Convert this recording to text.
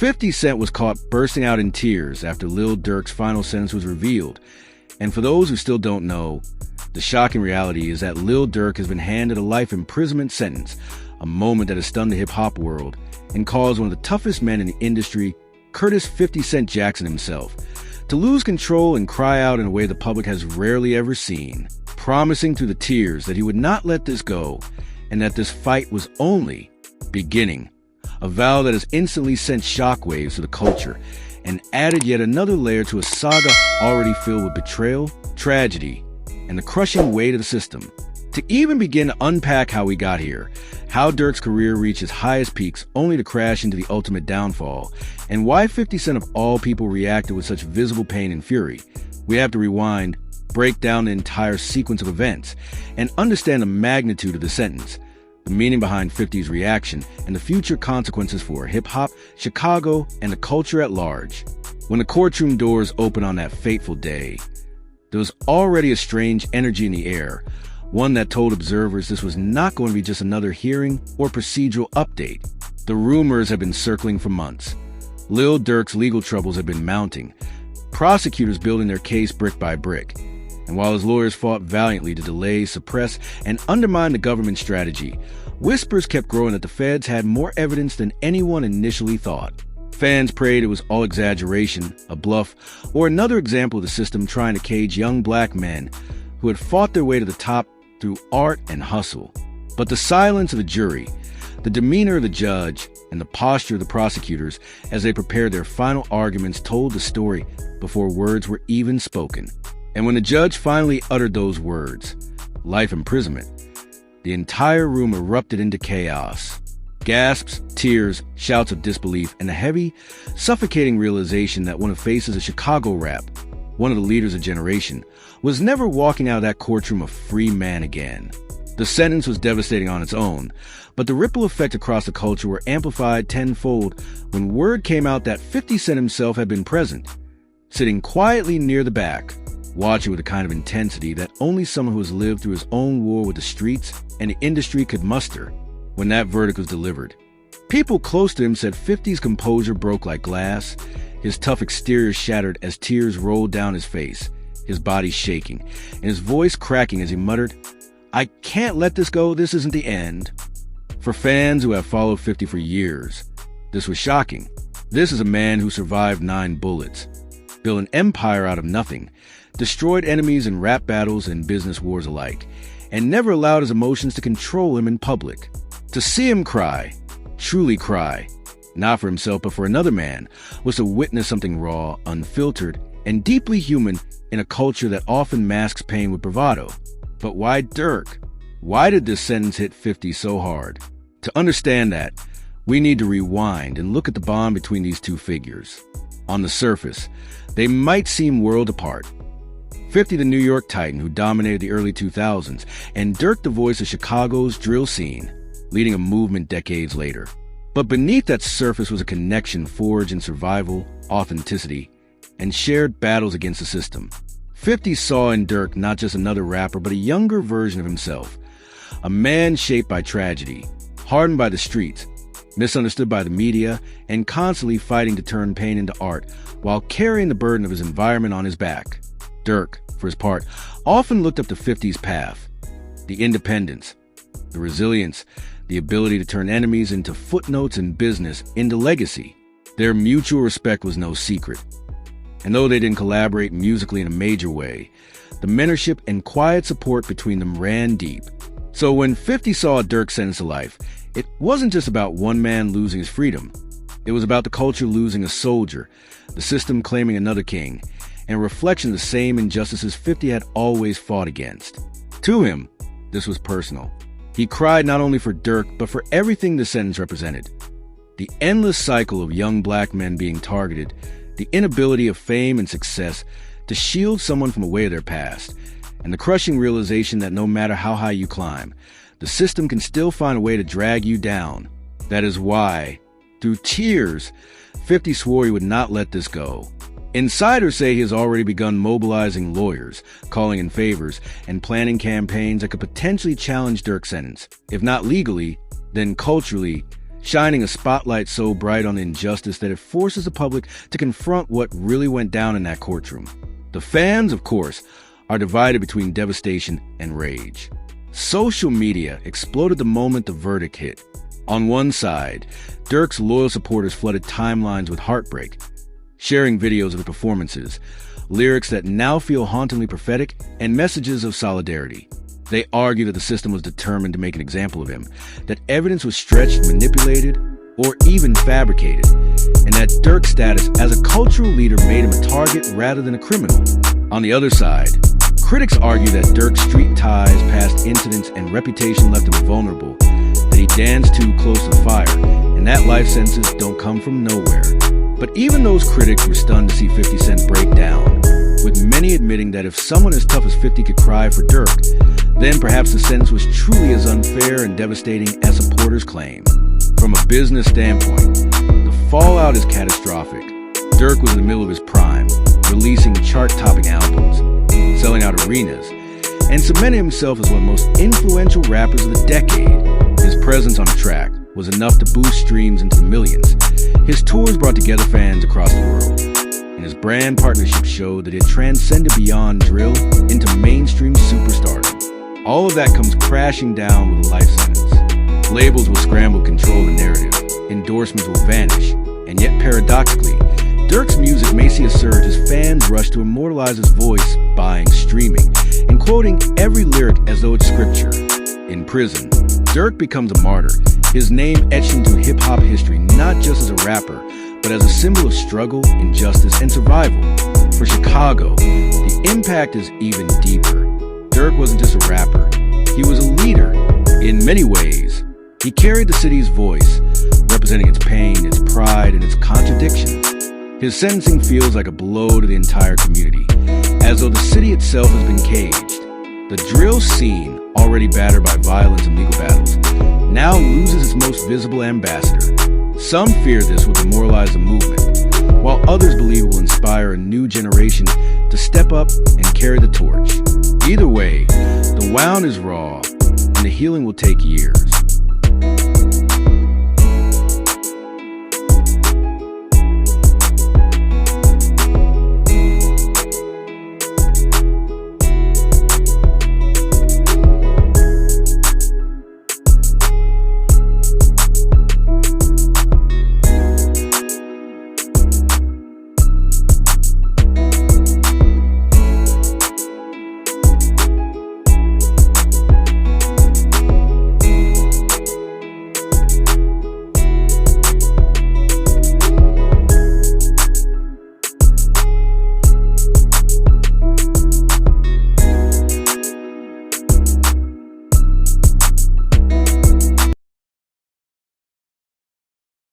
50 Cent was caught bursting out in tears after Lil Durk's final sentence was revealed. And for those who still don't know, the shocking reality is that Lil Durk has been handed a life imprisonment sentence, a moment that has stunned the hip-hop world and caused one of the toughest men in the industry, Curtis 50 Cent Jackson himself, to lose control and cry out in a way the public has rarely ever seen, promising through the tears that he would not let this go and that this fight was only beginning. A vow that has instantly sent shockwaves to the culture and added yet another layer to a saga already filled with betrayal, tragedy, and the crushing weight of the system. To even begin to unpack how we got here, how Durk's career reached its highest peaks only to crash into the ultimate downfall, and why 50 Cent of all people reacted with such visible pain and fury, we have to rewind, break down the entire sequence of events, and understand the magnitude of the sentence, the meaning behind 50's reaction, and the future consequences for hip-hop, Chicago, and the culture at large. When the courtroom doors opened on that fateful day, there was already a strange energy in the air, one that told observers this was not going to be just another hearing or procedural update. The rumors have been circling for months. Lil Durk's legal troubles have been mounting, prosecutors building their case brick by brick. And while his lawyers fought valiantly to delay, suppress, and undermine the government's strategy, whispers kept growing that the feds had more evidence than anyone initially thought. Fans prayed it was all exaggeration, a bluff, or another example of the system trying to cage young black men who had fought their way to the top through art and hustle. But the silence of the jury, the demeanor of the judge, and the posture of the prosecutors as they prepared their final arguments told the story before words were even spoken. And when the judge finally uttered those words, life imprisonment, the entire room erupted into chaos. Gasps, tears, shouts of disbelief, and a heavy, suffocating realization that one of faces of Chicago rap, one of the leaders of generation, was never walking out of that courtroom a free man again. The sentence was devastating on its own, but the ripple effect across the culture were amplified tenfold when word came out that 50 Cent himself had been present, sitting quietly near the back, watching with a kind of intensity that only someone who has lived through his own war with the streets and the industry could muster. When that verdict was delivered, people close to him said 50's composure broke like glass, his tough exterior shattered as tears rolled down his face, his body shaking, and his voice cracking as he muttered, "I can't let this go, this isn't the end." For fans who have followed 50 for years, this was shocking. This is a man who survived 9 bullets, built an empire out of nothing, destroyed enemies in rap battles and business wars alike, and never allowed his emotions to control him in public. To see him cry, truly cry, not for himself but for another man, was to witness something raw, unfiltered, and deeply human in a culture that often masks pain with bravado. But why Durk? Why did this sentence hit 50 so hard? To understand that, we need to rewind and look at the bond between these two figures. On the surface, they might seem world apart. 50 the New York Titan who dominated the early 2000s, and Durk the voice of Chicago's drill scene, leading a movement decades later. But beneath that surface was a connection forged in survival, authenticity, and shared battles against the system. 50 saw in Durk not just another rapper, but a younger version of himself. A man shaped by tragedy, hardened by the streets, misunderstood by the media, and constantly fighting to turn pain into art while carrying the burden of his environment on his back. Durk, for his part, often looked up to 50's path. The independence, the resilience, the ability to turn enemies into footnotes and business into legacy. Their mutual respect was no secret. And though they didn't collaborate musically in a major way, the mentorship and quiet support between them ran deep. So when 50 saw Durk sentenced to life, it wasn't just about one man losing his freedom. It was about the culture losing a soldier, the system claiming another king, and a reflection of the same injustices 50 had always fought against. To him, this was personal. He cried not only for Durk, but for everything the sentence represented. The endless cycle of young black men being targeted, the inability of fame and success to shield someone from a way of their past, and the crushing realization that no matter how high you climb, the system can still find a way to drag you down. That is why, through tears, 50 swore he would not let this go. Insiders say he has already begun mobilizing lawyers, calling in favors, and planning campaigns that could potentially challenge Durk's sentence. If not legally, then culturally, shining a spotlight so bright on the injustice that it forces the public to confront what really went down in that courtroom. The fans, of course, are divided between devastation and rage. Social media exploded the moment the verdict hit. On one side, Durk's loyal supporters flooded timelines with heartbreak, sharing videos of the performances, lyrics that now feel hauntingly prophetic, and messages of solidarity. They argue that the system was determined to make an example of him, that evidence was stretched, manipulated, or even fabricated, and that Durk's status as a cultural leader made him a target rather than a criminal. On the other side, critics argue that Durk's street ties, past incidents, and reputation left him vulnerable, that he danced too close to the fire, and that life sentences don't come from nowhere. But even those critics were stunned to see 50 Cent break down, with many admitting that if someone as tough as 50 could cry for Durk, then perhaps the sentence was truly as unfair and devastating as supporters claim. From a business standpoint, the fallout is catastrophic. Durk was in the middle of his prime, releasing chart-topping albums, selling out arenas, and cementing himself as one of the most influential rappers of the decade. His presence on the track was enough to boost streams into the millions. His tours brought together fans across the world, and his brand partnership showed that it transcended beyond drill into mainstream superstardom. All of that comes crashing down with a life sentence. Labels will scramble to control the narrative, endorsements will vanish, and yet paradoxically, Durk's music may see a surge as fans rush to immortalize his voice, buying, streaming, and quoting every lyric as though it's scripture. In prison, Durk becomes a martyr, his name etched into hip-hop history not just as a rapper, but as a symbol of struggle, injustice, and survival. For Chicago, the impact is even deeper. Durk wasn't just a rapper, he was a leader. In many ways, he carried the city's voice, representing its pain, its pride, and its contradictions. His sentencing feels like a blow to the entire community, as though the city itself has been caged. The drill scene, already battered by violence and legal battles, now loses its most visible ambassador. Some fear this will demoralize the movement, while others believe it will inspire a new generation to step up and carry the torch. Either way, the wound is raw, and the healing will take years.